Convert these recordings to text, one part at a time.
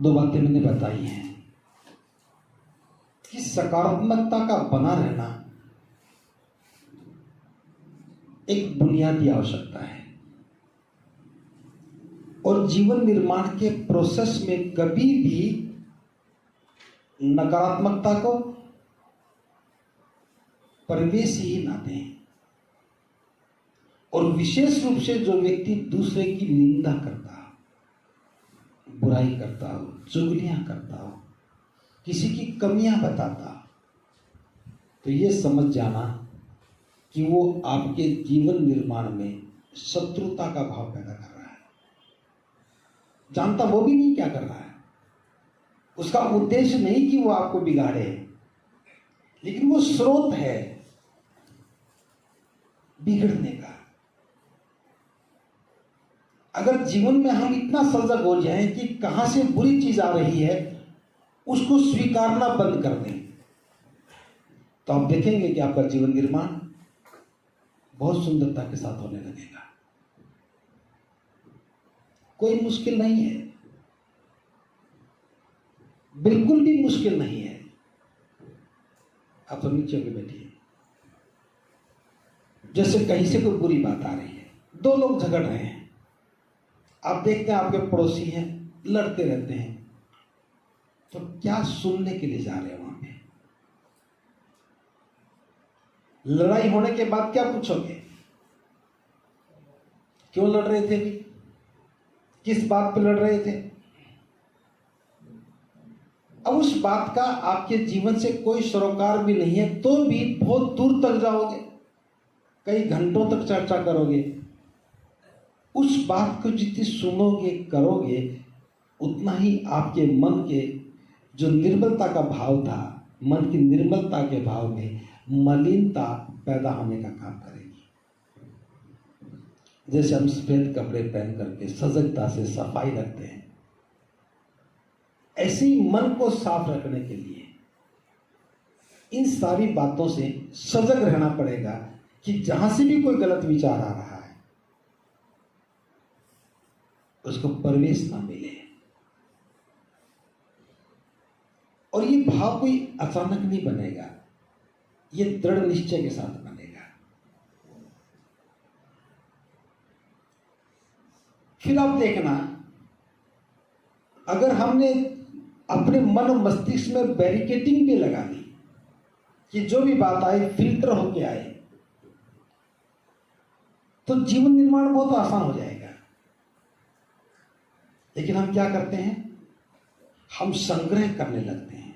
दो बातें मैंने बताई हैं कि सकारात्मकता का बना रहना एक बुनियादी आवश्यकता है और जीवन निर्माण के प्रोसेस में कभी भी नकारात्मकता को प्रवेश ही ना दें। और विशेष रूप से जो व्यक्ति दूसरे की निंदा करता हो, बुराई करता हो, चुगलियां करता हो, किसी की कमियां बताता, तो ये समझ जाना कि वो आपके जीवन निर्माण में शत्रुता का भाव पैदा कर रहा है। जानता वो भी नहीं क्या कर रहा है। उसका उद्देश्य नहीं कि वो आपको बिगाड़े, लेकिन वो स्रोत है बिगड़ने का। अगर जीवन में हम इतना सजग हो जाएं कि कहां से बुरी चीज आ रही है उसको स्वीकारना बंद कर दें, तो आप देखेंगे कि आपका जीवन निर्माण बहुत सुंदरता के साथ होने लगेगा। कोई मुश्किल नहीं है, बिल्कुल भी मुश्किल नहीं है। आप तो नीचे भी बैठिए। जैसे कहीं से कोई बुरी बात आ रही है, दो लोग झगड़ रहे हैं, आप देखते हैं आपके पड़ोसी हैं, लड़ते रहते हैं, तो क्या सुनने के लिए जा रहे हैं वहां पे? लड़ाई होने के बाद क्या पूछोगे? क्यों लड़ रहे थे भी? किस बात पे लड़ रहे थे? अब उस बात का आपके जीवन से कोई सरोकार भी नहीं है, तो भी बहुत दूर तक जाओगे, कई घंटों तक चर्चा करोगे। उस बात को जितनी सुनोगे करोगे, उतना ही आपके मन के जो निर्मलता का भाव था, मन की निर्मलता के भाव में मलिनता पैदा होने का काम करेगी। जैसे हम सफेद कपड़े पहन करके सजगता से सफाई रखते हैं, ऐसे ही मन को साफ रखने के लिए इन सारी बातों से सजग रहना पड़ेगा कि जहां से भी कोई गलत विचार आ रहा है उसको प्रवेश ना मिले। और ये भाव कोई अचानक नहीं बनेगा, ये दृढ़ निश्चय के साथ बनेगा। फिर आप देखना, अगर हमने अपने मन और मस्तिष्क में बैरिकेडिंग भी लगा दी कि जो भी बात आए फिल्टर होके आए, तो जीवन निर्माण बहुत आसान हो जाएगा। लेकिन हम क्या करते हैं? हम संग्रह करने लगते हैं।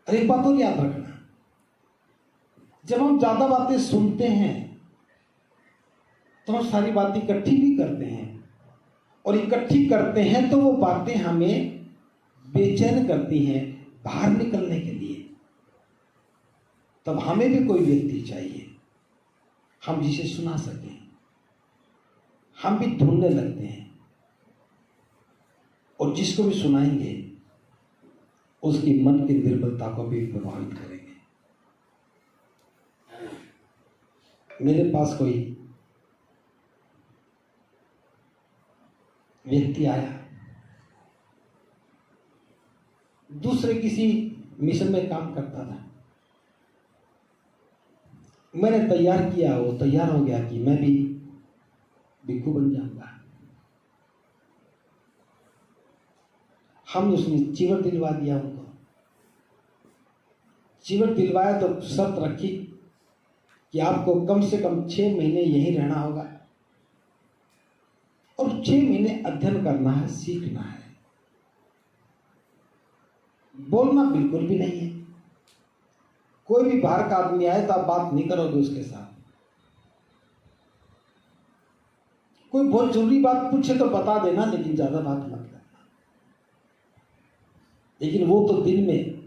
और एक बात और याद रखना, जब हम ज्यादा बातें सुनते हैं तो हम सारी बातें इकट्ठी भी करते हैं, और इकट्ठी करते हैं तो वो बातें हमें बेचैन करती हैं बाहर निकलने के लिए। तब हमें भी कोई व्यक्ति चाहिए हम जिसे सुना सकें। हम भी ढूंढने लगते हैं, और जिसको भी सुनाएंगे उसकी मन की निर्मलता को भी प्रभावित करेंगे। मेरे पास कोई व्यक्ति आया, दूसरे किसी मिशन में काम करता था। मैंने तैयार किया, वो तैयार हो गया कि मैं भी भिक्खु बन जाऊंगा। हमने उसने चिवर दिलवा दिया उनको। चिवर दिलवाया तो शर्त रखी कि आपको कम से कम 6 महीने यहीं रहना होगा और 6 महीने अध्ययन करना है, सीखना है। बोलना बिल्कुल भी नहीं है। कोई भी बाहर का आदमी आए तो आप बात नहीं करोगे उसके साथ। कोई बहुत जरूरी बात पूछे तो बता देना, लेकिन ज्यादा बात मत करना। लेकिन वो तो दिन में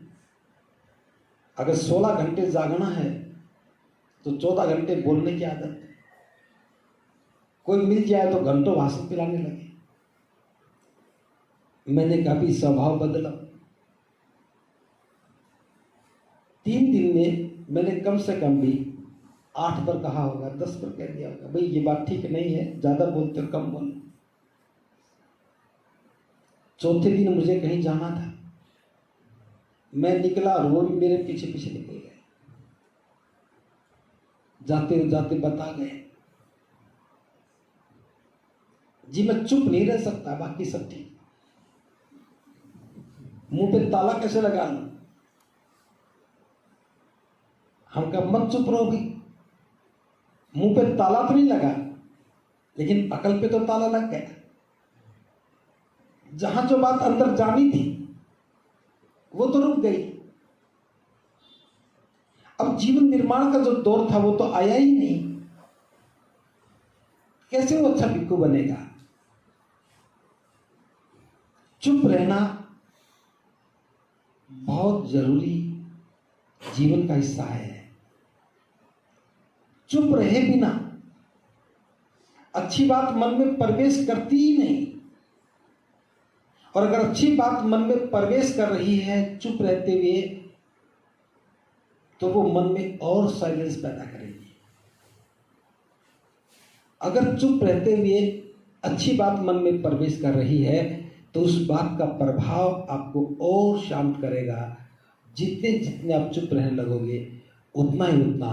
अगर 16 घंटे जागना है तो 14 घंटे बोलने की आदत है। कोई मिल जाए तो घंटों भाषण पिलाने लगे। मैंने कभी स्वभाव बदला। 3 दिन में मैंने कम से कम भी 8 पर कहा होगा, 10 पर कह दिया होगा, भाई ये बात ठीक नहीं है, ज्यादा बोलते हो, कम बोलो। चौथे दिन मुझे कहीं जाना था, मैं निकला और वो भी मेरे पीछे पीछे निकल गए। जाते जाते बता गए। जी मैं चुप नहीं रह सकता, बाकी सब ठीक। मुंह पे ताला कैसे लगा लूं? हम कहा मत चुप रहो भी, मुंह पे ताला तो नहीं लगा, लेकिन अकल पे तो ताला लग गया। जहां जो बात अंदर जानी थी वो तो रुक गई। अब जीवन निर्माण का जो दौर था वो तो आया ही नहीं। कैसे वो अच्छा भिक्खु बनेगा? चुप रहना बहुत जरूरी जीवन का हिस्सा है। चुप रहे बिना अच्छी बात मन में प्रवेश करती ही नहीं, और अगर अच्छी बात मन में प्रवेश कर रही है चुप रहते हुए, तो वो मन में और साइलेंस पैदा करेगी। अगर चुप रहते हुए अच्छी बात मन में प्रवेश कर रही है तो उस बात का प्रभाव आपको और शांत करेगा। जितने जितने आप चुप रहने लगोगे उतना ही उतना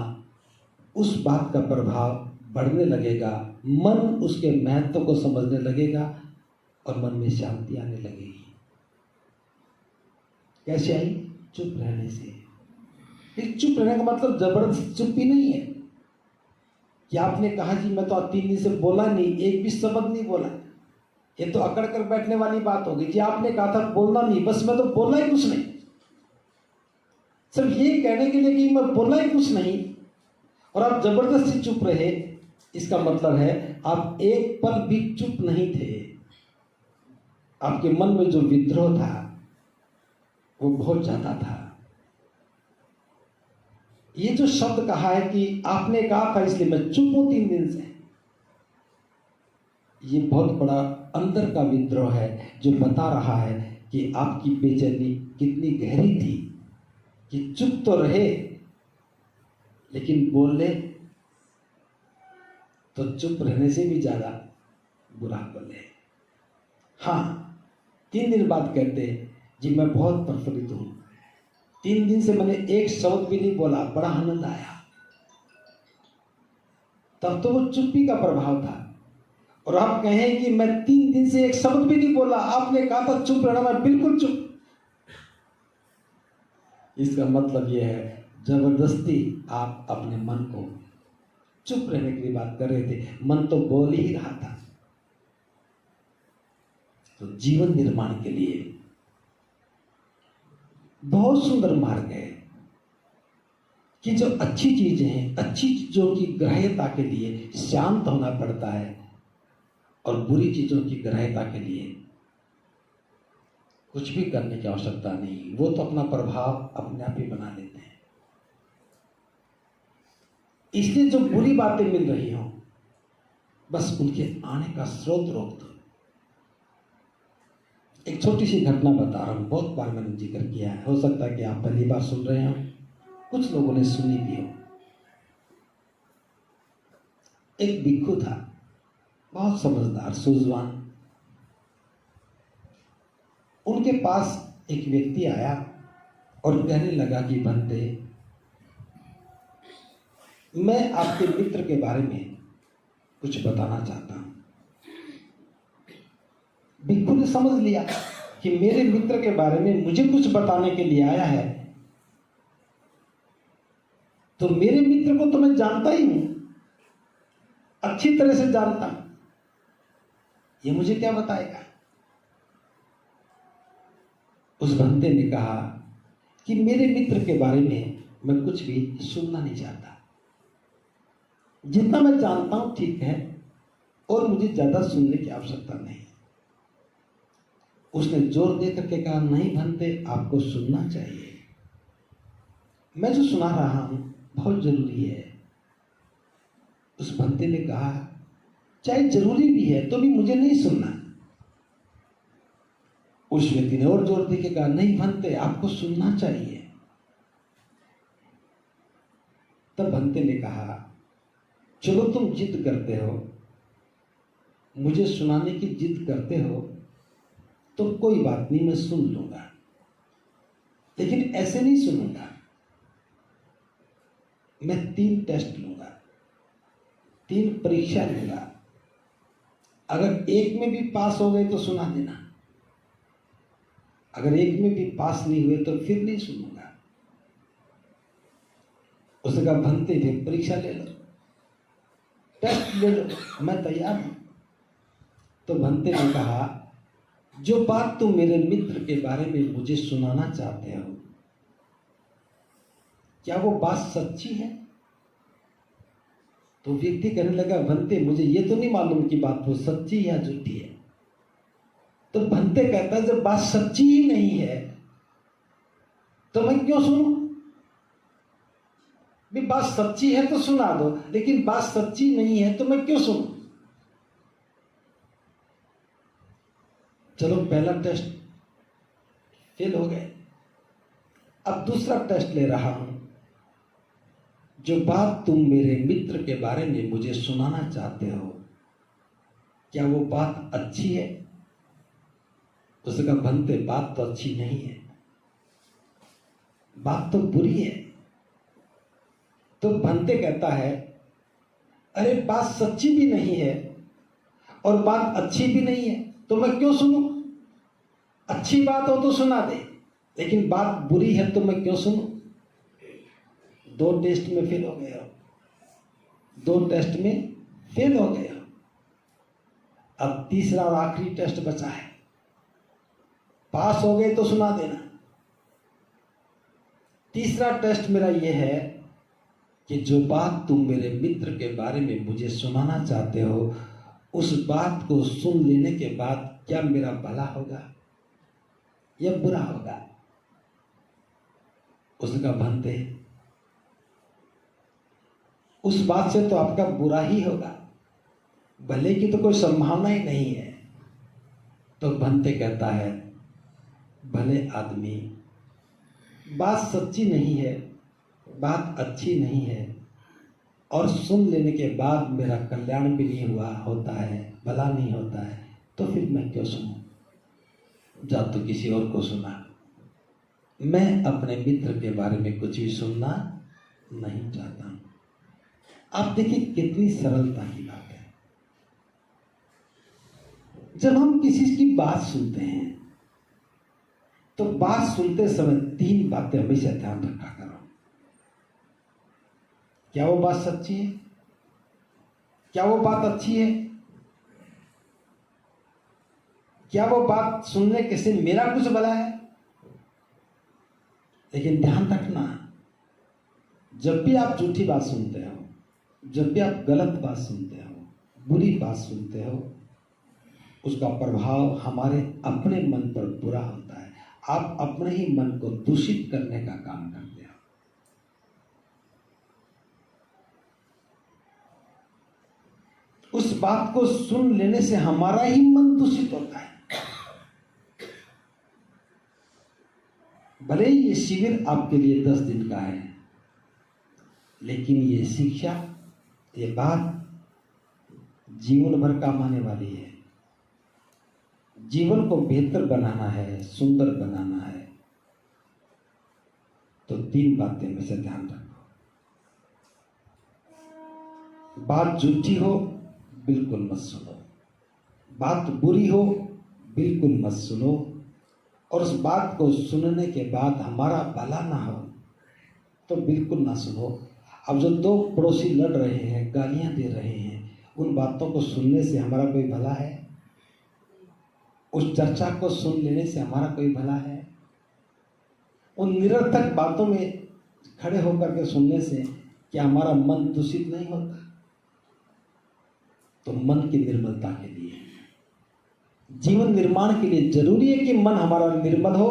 उस बात का प्रभाव बढ़ने लगेगा। मन उसके महत्व को समझने लगेगा और मन में शांति आने लगेगी। कैसे आई? चुप रहने से। इस चुप रहने का मतलब जबरदस्त चुप्पी नहीं है कि आपने कहा जी मैं तो 3 दिन से बोला नहीं, एक भी शब्द नहीं बोला। ये तो अकड़ कर बैठने वाली बात होगी। जी आपने कहा था बोलना नहीं, बस मैं तो बोला ही कुछ नहीं। सिर्फ ये कहने के लिए कि मैं बोला ही कुछ नहीं और आप जबरदस्ती चुप रहे, इसका मतलब है आप एक पल भी चुप नहीं थे। आपके मन में जो विद्रोह था वो बहुत ज्यादा था। ये जो शब्द कहा है कि आपने कहा था इसलिए मैं चुप हूं 3 दिन से, ये बहुत बड़ा अंदर का विद्रोह है जो बता रहा है कि आपकी बेचैनी कितनी गहरी थी कि चुप तो रहे लेकिन बोले तो चुप रहने से भी ज्यादा बुरा बोले। हाँ, 3 दिन बाद कहते जी मैं बहुत प्रफुल्लित हूं, 3 दिन से मैंने एक शब्द भी नहीं बोला, बड़ा आनंद आया। तब तो वो चुप्पी का प्रभाव था। और आप कहें कि मैं 3 दिन से एक शब्द भी नहीं बोला, आपने कहा था चुप रहना, मैं बिल्कुल चुप। इसका मतलब यह है जबरदस्ती आप अपने मन को चुप रहने के लिए बात कर रहे थे, मन तो बोल ही रहा था। तो जीवन निर्माण के लिए बहुत सुंदर मार्ग है कि जो अच्छी चीजें हैं, अच्छी चीजों की ग्राह्यता के लिए शांत होना पड़ता है और बुरी चीजों की ग्राह्यता के लिए कुछ भी करने की आवश्यकता नहीं। वो तो अपना प्रभाव अपने आप ही बना लेते हैं। इसलिए जो बुरी बातें मिल रही हों बस उनके आने का स्रोत रोक दो। एक छोटी सी घटना बता रहा हूं, बहुत बार मैंने जिक्र किया है, हो सकता है कि आप पहली बार सुन रहे हो, कुछ लोगों ने सुनी भी हो। एक भिक्खु था, बहुत समझदार सूझवान। उनके पास एक व्यक्ति आया और कहने लगा कि भंते, मैं आपके मित्र के बारे में कुछ बताना चाहता हूं। भिक्खु ने समझ लिया कि मेरे मित्र के बारे में मुझे कुछ बताने के लिए आया है, तो मेरे मित्र को तो मैं जानता ही हूं, अच्छी तरह से जानता हूं, ये मुझे क्या बताएगा। उस भंते ने कहा कि मेरे मित्र के बारे में मैं कुछ भी सुनना नहीं चाहता, जितना मैं जानता हूं ठीक है और मुझे ज्यादा सुनने की आवश्यकता नहीं। उसने जोर दे करके कहा, नहीं भंते, आपको सुनना चाहिए, मैं जो सुना रहा हूं बहुत जरूरी है। उस भंते ने कहा, चाहे जरूरी भी है तो भी मुझे नहीं सुनना। उस व्यक्ति ने और जोर दे के कहा, नहीं भंते, आपको सुनना चाहिए। तब भंते ने कहा, चलो तुम जिद करते हो, मुझे सुनाने की जिद करते हो, तो कोई बात नहीं, मैं सुन लूंगा, लेकिन ऐसे नहीं सुनूंगा। मैं 3 टेस्ट लूंगा, 3 परीक्षा लूंगा। अगर एक में भी पास हो गए तो सुना देना, अगर एक में भी पास नहीं हुए तो फिर नहीं सुनूंगा। उसने कहा भंते थे, परीक्षा ले लो, टेस्ट ले लो, मैं तैयार हूं। तो भंते ने कहा जो बात तुम मेरे मित्र के बारे में मुझे सुनाना चाहते हो, क्या वो बात सच्ची है? तो व्यक्ति कहने लगा भंते मुझे ये तो नहीं मालूम कि बात वो सच्ची या झूठी है। तो भंते कहता जब बात सच्ची ही नहीं है तो मैं क्यों सुनूं? भी बात सच्ची है तो सुना दो, लेकिन बात सच्ची नहीं है तो मैं क्यों सुनूं? चलो पहला टेस्ट फेल हो गए, अब दूसरा टेस्ट ले रहा हूं। जो बात तुम मेरे मित्र के बारे में मुझे सुनाना चाहते हो, क्या वो बात अच्छी है? उसने कहा भंते बात तो अच्छी नहीं है, बात तो बुरी है। तो भंते कहता है अरे बात सच्ची भी नहीं है और बात अच्छी भी नहीं है तो मैं क्यों सुनूं? अच्छी बात हो तो सुना दे, लेकिन बात बुरी है तो मैं क्यों सुनूं? 2 टेस्ट में फेल हो गए हो, 2 टेस्ट में फेल हो गए हो। अब तीसरा और आखिरी टेस्ट बचा है, पास हो गए तो सुना देना। तीसरा टेस्ट मेरा यह है कि जो बात तुम मेरे मित्र के बारे में मुझे सुनाना चाहते हो, उस बात को सुन लेने के बाद क्या मेरा भला होगा या बुरा होगा? उसने कहा भंते उस बात से तो आपका बुरा ही होगा, भले की तो कोई संभावना ही नहीं है। तो भंते कहता है भले आदमी, बात सच्ची नहीं है, बात अच्छी नहीं है और सुन लेने के बाद मेरा कल्याण भी नहीं हुआ होता है, भला नहीं होता है, तो फिर मैं क्यों सुनूं? जा तो किसी और को सुना, मैं अपने मित्र के बारे में कुछ भी सुनना नहीं चाहता हूं। आप देखिए कितनी सरलता की बात है। जब हम किसी की बात सुनते हैं तो बात सुनते समय 3 बातें हमेशा ध्यान रखा करो। क्या वो बात सच्ची है? क्या वो बात अच्छी है? क्या वो बात सुनने के से मेरा कुछ भला है? लेकिन ध्यान रखना, जब भी आप झूठी बात सुनते हो, जब भी आप गलत बात सुनते हो, बुरी बात सुनते हो, उसका प्रभाव हमारे अपने मन पर बुरा होता है। आप अपने ही मन को दूषित करने का काम करते हो। उस बात को सुन लेने से हमारा ही मन दूषित होता है। भले ही ये शिविर आपके लिए 10 दिन का है, लेकिन ये शिक्षा, ये बात जीवन भर काम आने वाली है। जीवन को बेहतर बनाना है, सुंदर बनाना है, तो 3 बातें में से ध्यान रखो। बात झूठी हो बिल्कुल मत सुनो, बात बुरी हो बिल्कुल मत सुनो, और उस बात को सुनने के बाद हमारा भला ना हो तो बिल्कुल ना सुनो। अब जो 2 पड़ोसी लड़ रहे हैं, गालियां दे रहे हैं, उन बातों को सुनने से हमारा कोई भला है? उस चर्चा को सुन लेने से हमारा कोई भला है? उन निरर्थक बातों में खड़े होकर के सुनने से क्या हमारा मन दूषित नहीं होता? तो मन की निर्मलता के लिए, जीवन निर्माण के लिए जरूरी है कि मन हमारा निर्मल हो।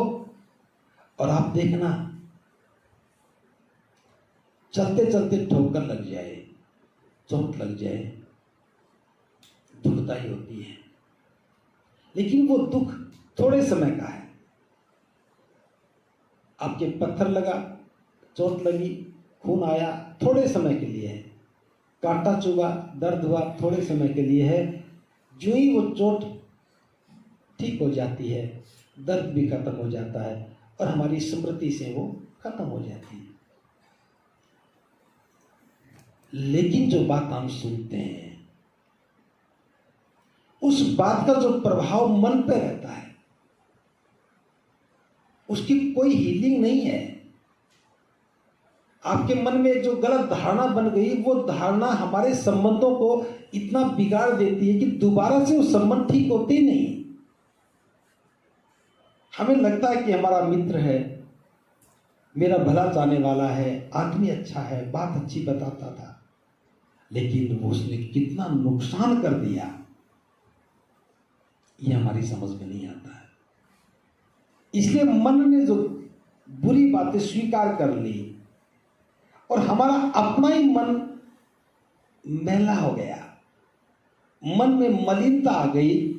और आप देखना, चलते चलते ठोकर लग जाए, चोट लग जाए, दुखदाई होती है, लेकिन वो दुख थोड़े समय का है। आपके पत्थर लगा, चोट लगी, खून आया, थोड़े समय के लिए है। कांटा चुभा, दर्द हुआ, थोड़े समय के लिए है। जो ही वो चोट ठीक हो जाती है, दर्द भी खत्म हो जाता है और हमारी स्मृति से वो खत्म हो जाती है। लेकिन जो बात हम सुनते हैं, उस बात का जो प्रभाव मन पे रहता है, उसकी कोई हीलिंग नहीं है। आपके मन में जो गलत धारणा बन गई, वो धारणा हमारे संबंधों को इतना बिगाड़ देती है कि दोबारा से वो संबंध ठीक होते ही नहीं। हमें लगता है कि हमारा मित्र है, मेरा भला चाहने वाला है, आदमी अच्छा है, बात अच्छी बताता था, लेकिन वो उसने कितना नुकसान कर दिया, ये हमारी समझ में नहीं आता है। इसलिए मन ने जो बुरी बातें स्वीकार कर ली और हमारा अपना ही मन मैला हो गया, मन में मलिनता आ गई।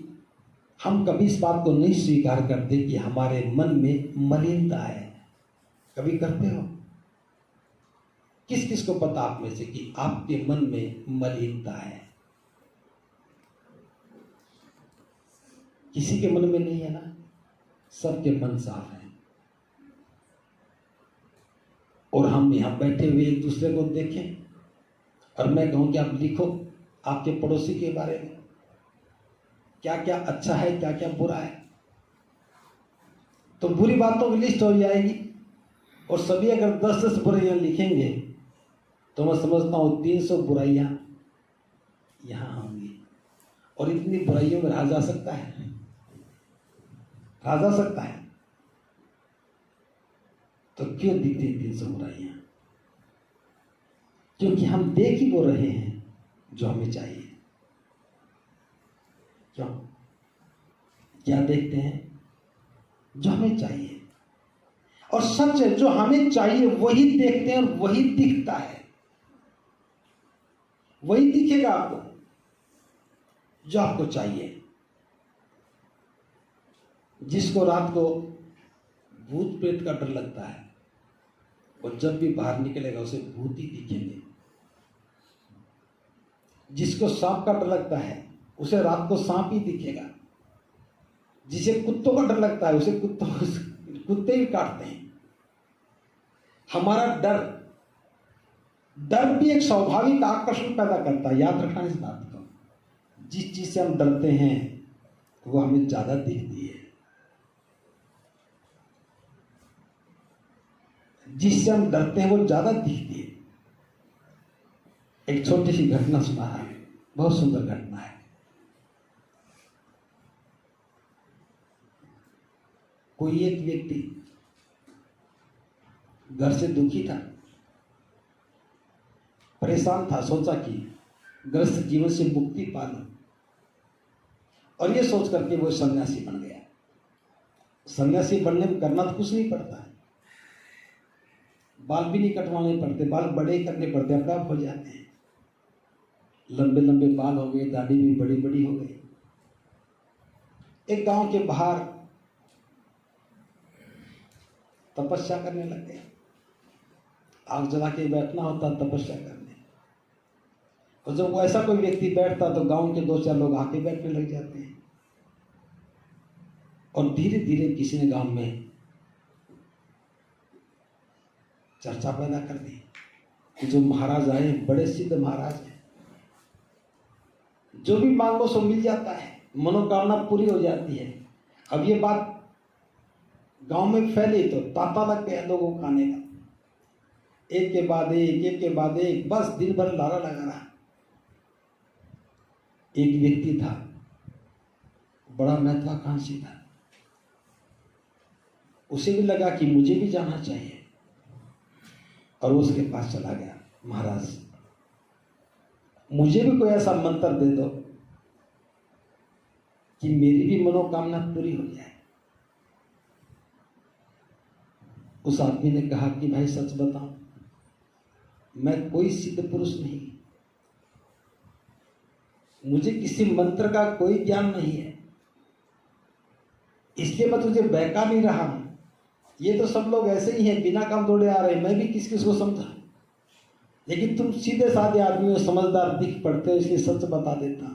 हम कभी इस बात को नहीं स्वीकार करते कि हमारे मन में मलिनता है। कभी करते हो? किस किस को पता आप में से कि आपके मन में मलिनता है? किसी के मन में नहीं है ना, सबके मन साफ है। और हम यहां बैठे हुए एक दूसरे को देखें और मैं कहूं कि आप लिखो आपके पड़ोसी के बारे में, क्या क्या अच्छा है, क्या क्या बुरा है, तो बुरी बातों की लिस्ट हो जाएगी। और सभी अगर 10-10 बुराइयां लिखेंगे तो मैं समझता हूं 300 बुराइयां यहां होंगी। और इतनी बुराइयों में रहा जा सकता है? रहा जा सकता है? तो क्यों दिखती 300 बुराइयां? क्योंकि हम देख ही वो रहे हैं जो हमें चाहिए। क्यों? क्या देखते हैं? जो हमें चाहिए। और सच है, जो हमें चाहिए वही देखते हैं और वही दिखता है, वही दिखेगा आपको जो आपको चाहिए। जिसको रात को भूत प्रेत का डर लगता है, और जब भी बाहर निकलेगा उसे भूत ही दिखेंगे। जिसको सांप का डर लगता है उसे रात को सांप ही दिखेगा। जिसे कुत्तों का डर लगता है उसे कुत्ते ही काटते हैं। हमारा डर भी एक स्वाभाविक आकर्षण पैदा करता है। याद रखना इस बात को। जिस चीज से हम डरते हैं वो हमें ज्यादा दिखती है। जिससे हम डरते हैं वो ज्यादा दिखती है। एक छोटी सी घटना सुना है, बहुत सुंदर घटना है। कोई एक व्यक्ति घर से दुखी था, परेशान था, सोचा कि ग्रस्त जीवन से मुक्ति पा लूं, और ये सोच करके वो सन्यासी बन गया। सन्यासी बनने में करना तो कुछ नहीं पड़ता है, बाल भी नहीं कटवाने पड़ते, बाल बड़े करने पड़ते, अपने आप हो जाते हैं। लंबे लंबे बाल हो गए, दाढ़ी भी बड़ी बड़ी हो गई। एक गांव के बाहर तपस्या करने लग गए। आग जला के बैठना होता तपस्या करने, और जब वो ऐसा कोई व्यक्ति बैठता तो गांव के 2-4 लोग आके बैठने लग जाते हैं। और धीरे धीरे किसी ने गांव में चर्चा पैदा कर दी कि जो महाराज आए बड़े सिद्ध महाराज हैं, जो भी मांगो सो मिल जाता है, मनोकामना पूरी हो जाती है। अब ये बात गांव में फैली तो तांता लग गया लोगों को खाने का। एक के बाद एक, बस दिन भर लारा लगा रहा। एक व्यक्ति था, बड़ा महत्वाकांक्षी था, उसे भी लगा कि मुझे भी जाना चाहिए, और वो उसके पास चला गया। महाराज, मुझे भी कोई ऐसा मंत्र दे दो कि मेरी भी मनोकामना पूरी हो जाए। उस आदमी ने कहा कि भाई सच बताऊं, मैं कोई सिद्ध पुरुष नहीं, मुझे किसी मंत्र का कोई ज्ञान नहीं है, इसलिए मैं तुझे बहका नहीं रहा हूं। ये तो सब लोग ऐसे ही हैं, बिना काम दौड़े आ रहे हैं, मैं भी किस किस को समझा, लेकिन तुम सीधे साधे आदमी हो, समझदार दिख पड़ते हो, इसलिए सच बता देता।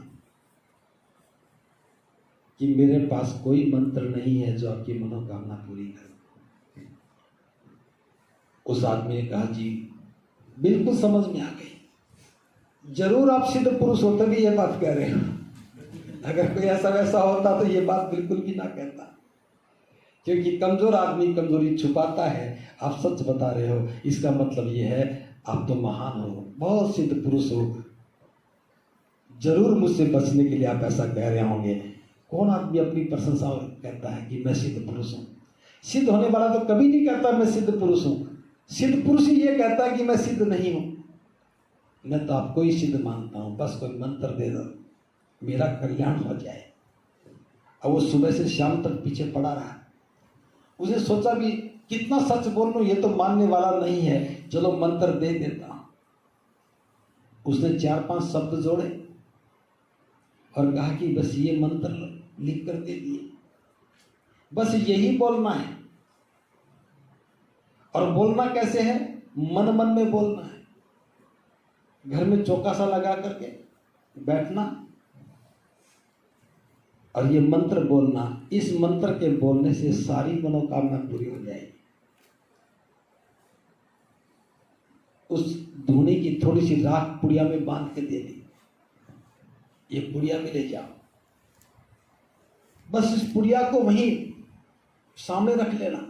कि मेरे पास कोई मंत्र नहीं है जो आपकी मनोकामना पूरी करे। उस आदमी ने कहा, जी बिल्कुल समझ में आ गई, जरूर आप सिद्ध पुरुष होते भी ये बात कह रहे हो। अगर कोई ऐसा वैसा होता तो ये बात बिल्कुल भी ना कहता, क्योंकि कमजोर आदमी कमजोरी छुपाता है। आप सच बता रहे हो, इसका मतलब ये है आप तो महान हो, बहुत सिद्ध पुरुष हो, जरूर मुझसे बचने के लिए आप ऐसा कह रहे होंगे। कौन आदमी अपनी प्रशंसा कहता है कि मैं सिद्ध पुरुष हूँ? सिद्ध होने वाला तो कभी नहीं कहता मैं सिद्ध पुरुष हूँ। सिद्ध पुरुष ही ये कहता है कि मैं सिद्ध नहीं हूँ। मैं तो आपको ही सिद्ध मानता हूँ, बस कोई मंत्र दे दो, मेरा कल्याण हो जाए। अब वो सुबह से शाम तक पीछे पड़ा रहा। उसने सोचा भी कितना सच बोल लूं, ये तो मानने वाला नहीं है, चलो मंत्र दे देता हूं। उसने 4-5 शब्द जोड़े और कहा कि बस ये मंत्र लिख कर दे दिए, बस यही बोलना है। और बोलना कैसे है? मन मन में बोलना है। घर में चौका सा लगा करके बैठना और ये मंत्र बोलना। इस मंत्र के बोलने से सारी मनोकामना पूरी हो जाएगी। उस धूनी की थोड़ी सी राख पुड़िया में बांध के दे दी, ये पुड़िया में ले जाओ। बस इस पुड़िया को वहीं सामने रख लेना।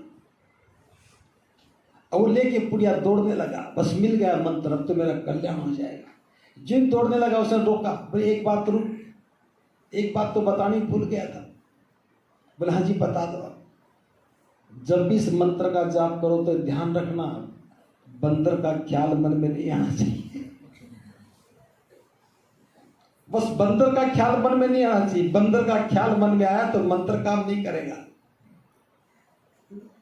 और वो लेके पुड़िया दौड़ने लगा, बस मिल गया मंत्र, अब तो मेरा कल्याण हो जाएगा। जिन दौड़ने लगा उसने रोका, बोले एक बात रुक, एक बात तो बतानी भूल गया था। बोले हाँ जी बता दो। जब भी इस मंत्र का जाप करो तो ध्यान रखना, बंदर का ख्याल मन में नहीं आना चाहिए। बस बंदर का ख्याल मन में नहीं आना चाहिए। बंदर का ख्याल मन में आया तो मंत्र काम नहीं करेगा।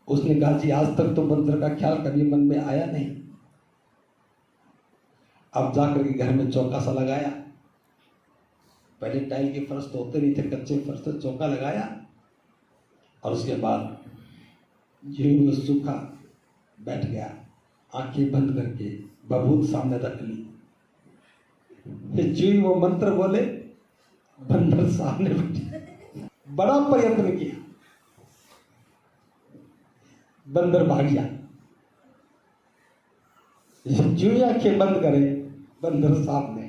उसने कहा जी आज तक तो बंदर का ख्याल कभी मन में आया नहीं। अब जाकर के घर में चौका सा लगाया। पहले टाइल के फर्श तो होते नहीं थे, कच्चे फर्श से चौका लगाया और उसके बाद जो सूखा बैठ गया, आंखें बंद करके बबूत सामने रख ली। फिर जो ही वो मंत्र बोले, बंदर सामने बैठे। बड़ा प्रयत्न किया, बंदर भाग गया। जो ही आंखें बंद करे, बंदर सामने।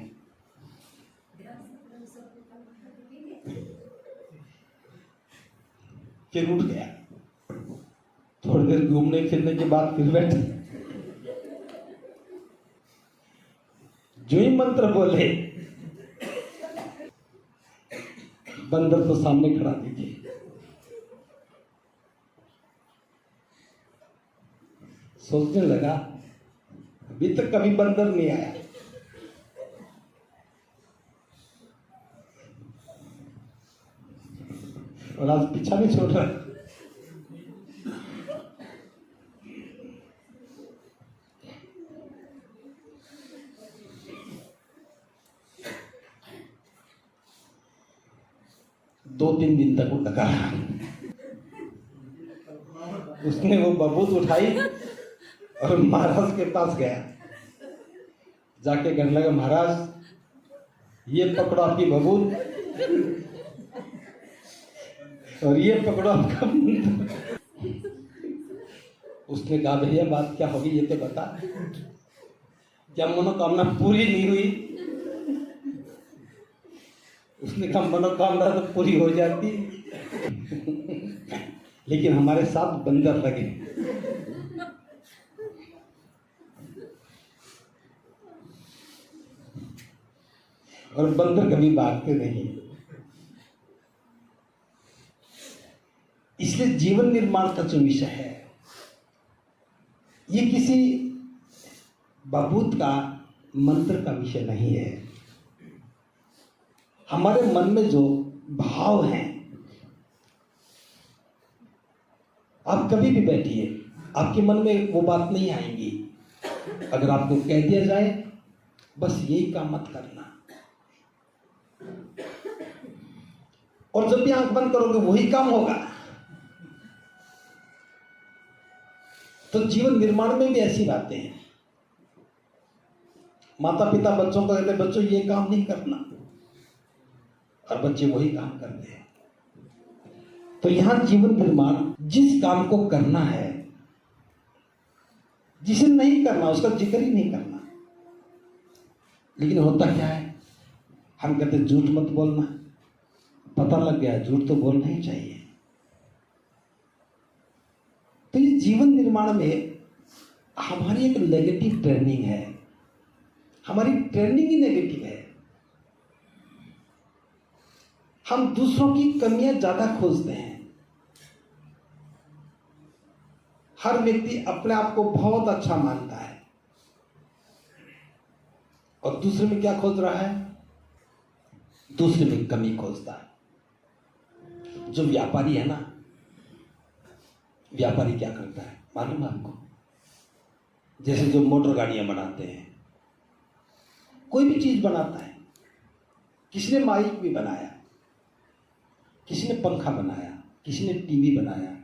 फिर उठ गया। थोड़ी देर घूमने फिरने के बाद फिर बैठे। जो ही मंत्र बोले, बंदर तो सामने खड़ा दिखे। सोचने लगा अभी तक कभी बंदर नहीं आया। और आज पीछा नहीं छोड़ रहा। दो तीन दिन तक वो लगा रहा। उसने वो बबूत उठाई और महाराज के पास गया। जाके कहने लगा महाराज ये पकड़ो आपकी बबूत और ये पकड़ो आपका मंत्र। उसने कहा भैया बात क्या होगी ये तो बता, क्या मनोकामना पूरी नहीं हुई? उसने कहा मनोकामना तो पूरी हो जाती लेकिन हमारे साथ बंदर लगे। और बंदर कभी भागते नहीं। इसलिए जीवन निर्माण का जो विषय है ये किसी बबूत का मंत्र का विषय नहीं है। हमारे मन में जो भाव हैं, आप कभी भी बैठिए, आपके मन में वो बात नहीं आएंगी। अगर आपको कह दिया जाए बस यही काम मत करना, और जब भी आंख बंद करोगे वही काम होगा। तो जीवन निर्माण में भी ऐसी बातें हैं। माता पिता बच्चों को कहते हैं बच्चों ये काम नहीं करना, और बच्चे वही काम करते हैं। तो यहां जीवन निर्माण जिस काम को करना है, जिसे नहीं करना उसका जिक्र ही नहीं करना। लेकिन होता क्या है, हम कहते झूठ मत बोलना, पता लग गया झूठ तो बोलना ही चाहिए। तो ये जीवन निर्माण में हमारी एक नेगेटिव ट्रेनिंग है, हमारी ट्रेनिंग ही नेगेटिव है। हम दूसरों की कमियां ज्यादा खोजते हैं। हर व्यक्ति अपने आप को बहुत अच्छा मानता है और दूसरे में क्या खोज रहा है, दूसरे में कमी खोजता है। जो व्यापारी है ना, व्यापारी क्या करता है मालूम है आपको? जैसे जो मोटर गाड़ियां बनाते हैं, कोई भी चीज बनाता है, किसी ने माइक भी बनाया, किसी ने पंखा बनाया, किसी ने टीवी बनाया,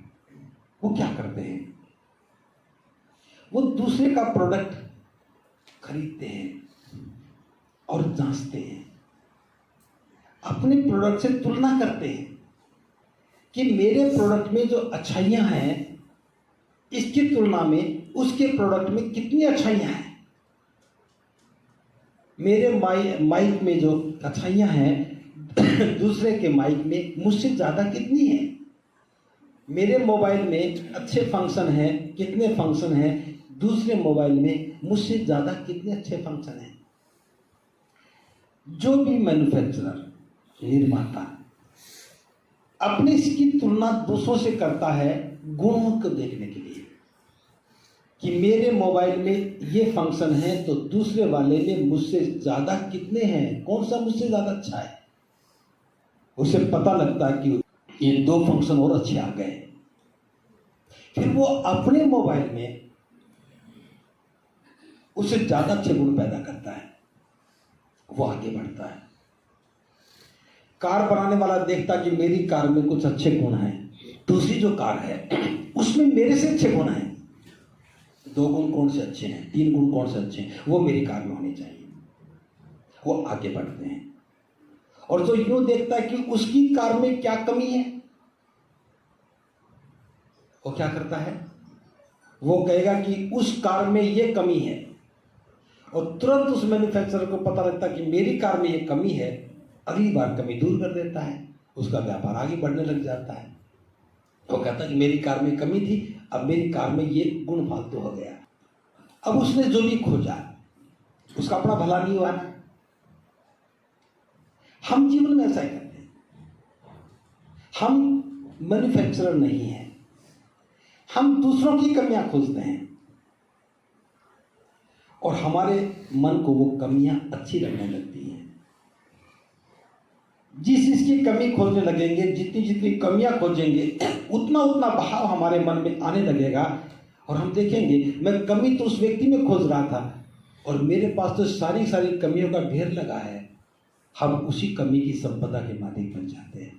वो क्या करते हैं, वो दूसरे का प्रोडक्ट खरीदते हैं और जांचते हैं, अपने प्रोडक्ट से तुलना करते हैं कि मेरे प्रोडक्ट में जो अच्छाइयां हैं इसकी तुलना में उसके प्रोडक्ट में कितनी अच्छाइयां हैं। मेरे माइक में जो अच्छाइयां हैं दूसरे के माइक में मुझसे ज़्यादा कितनी है। मेरे मोबाइल में अच्छे फंक्शन हैं, कितने फंक्शन हैं, दूसरे मोबाइल में मुझसे ज़्यादा कितने अच्छे फंक्शन हैं। जो भी मैन्युफैक्चरर, निर्माता अपने इसकी तुलना दूसरों से करता है गुणों को देखने के लिए कि मेरे मोबाइल में ये फंक्शन है तो दूसरे वाले में मुझसे ज़्यादा कितने हैं, कौन सा मुझसे ज़्यादा अच्छा है। उसे पता लगता है कि ये 2 फंक्शन और अच्छे आ गए। फिर वो अपने मोबाइल में उससे ज़्यादा अच्छे गुण पैदा करता है, वो आगे बढ़ता है। कार बनाने वाला देखता कि मेरी कार में कुछ अच्छे गुण हैं, दूसरी जो कार है उसमें मेरे से अच्छे गुण हैं। 2 गुण कौन से अच्छे हैं, 3 गुण कौन से अच्छे हैं, वो मेरी कार में होने चाहिए। वो आगे बढ़ते हैं। और जो यूं देखता है कि उसकी कार में क्या कमी है, वो क्या करता है, वो कहेगा कि उस कार में ये कमी है, और तुरंत उस मैन्युफैक्चरर को पता लगता कि मेरी कार में ये कमी है, अगली बार कमी दूर कर देता है, उसका व्यापार आगे बढ़ने लग जाता है। वो कहता कि मेरी कार में कमी थी, अब मेरी कार में ये गुण फालतू हो गया। अब उसने जो भी खोजा उसका अपना भला नहीं हुआ ना। हम जीवन में ऐसा ही करते हैं। हम मैन्युफैक्चरर नहीं हैं, हम दूसरों की कमियां खोजते हैं और हमारे मन को वो कमियां अच्छी लगने लगती हैं। जिस जिसकी कमी खोजने लगेंगे, जितनी जितनी कमियां खोजेंगे, उतना उतना भाव हमारे मन में आने लगेगा और हम देखेंगे मैं कमी तो उस व्यक्ति में खोज रहा था और मेरे पास तो सारी सारी कमियों का ढेर लगा है। हम उसी कमी की संपदा के मालिक बन जाते हैं।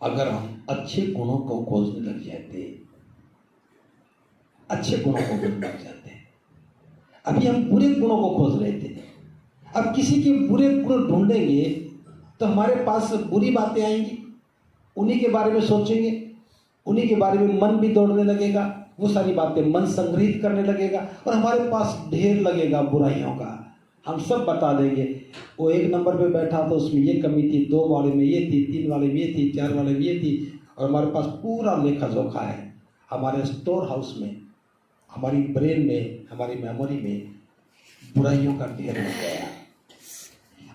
अगर हम अच्छे गुणों को खोजने लग जाते, अच्छे गुणों को खोजने लग जाते हैं। अभी हम बुरे गुणों को खोज रहे थे, अब किसी के बुरे गुण ढूंढेंगे तो हमारे पास बुरी बातें आएंगी, उन्हीं के बारे में सोचेंगे, उन्हीं के बारे में मन भी दौड़ने लगेगा, वो सारी बातें मन संग्रहित करने लगेगा और हमारे पास ढेर लगेगा बुराइयों का। हम सब बता देंगे, वो 1 नंबर पे बैठा तो उसमें ये कमी थी, 2 वाले में ये थी, 3 वाले में ये थी, 4 वाले में ये थी, और हमारे पास पूरा लेखा जोखा है। हमारे स्टोर हाउस में, हमारी ब्रेन में, हमारी मेमोरी में बुराइयों का ढेर हो गया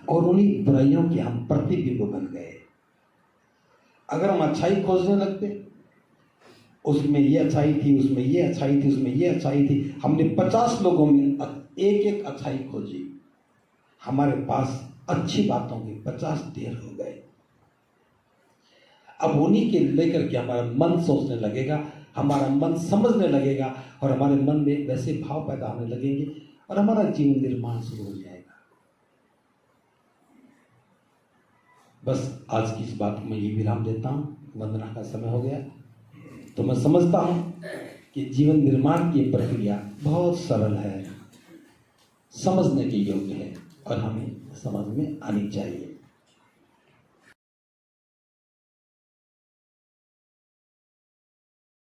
और उन्हीं बुराइयों के हम प्रतिबिंब बन गए। अगर हम अच्छाई खोजने लगते, उसमें ये अच्छाई थी, उसमें ये अच्छाई थी, उसमें ये अच्छाई थी, हमने 50 लोगों में एक एक अच्छाई खोजी, हमारे पास अच्छी बातों के 50 ढेर हो गए। अब उन्हीं के लेकर के हमारा मन सोचने लगेगा, हमारा मन समझने लगेगा और हमारे मन में वैसे भाव पैदा होने लगेंगे और हमारा जीवन निर्माण शुरू हो जाएगा। बस आज की इस बात को मैं ये विराम देता हूँ, वंदना का समय हो गया। तो मैं समझता हूँ कि जीवन निर्माण की प्रक्रिया बहुत सरल है, समझने के योग्य है और हमें समझ में आनी चाहिए।